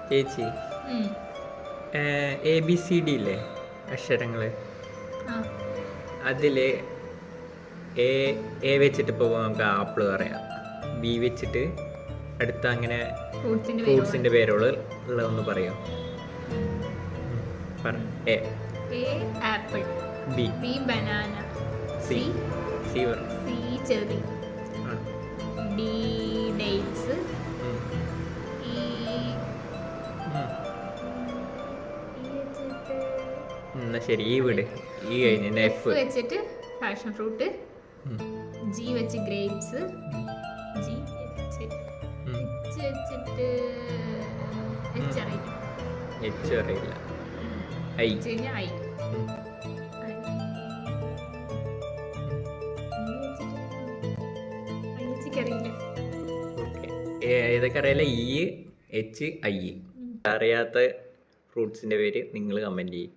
ചേച്ചി ABCD ഇല്ലേ അക്ഷരങ്ങള്, അതില് എ വെച്ചിട്ട് ഇപ്പോൾ നമുക്ക് ആപ്പിൾ പറയാം, ബി വെച്ചിട്ട് അടുത്ത അങ്ങനെ ഫ്രൂട്ട്സിന്റെ പേരുള്ള ഉള്ളതൊന്ന് പറയാം. A apple, B banana, C cherry, D dates, എന്നാ ശരി ഈ വിട്. ഈ കഴിഞ്ഞ എഫ് വെച്ചിട്ട് പാഷൻ ഫ്രൂട്ട്, ജി വെച്ച് ഗ്രേപ്സ്, ജി വെച്ചിട്ട് എച്ച് അറിയില്ല, ഐ ഐ ഏതൊക്കെ അറിയില്ല. ഇ, എച്ച്, ഐ അറിയാത്ത ഫ്രൂട്ട്സിന്റെ പേര് നിങ്ങൾ കമന്റ് ചെയ്യും.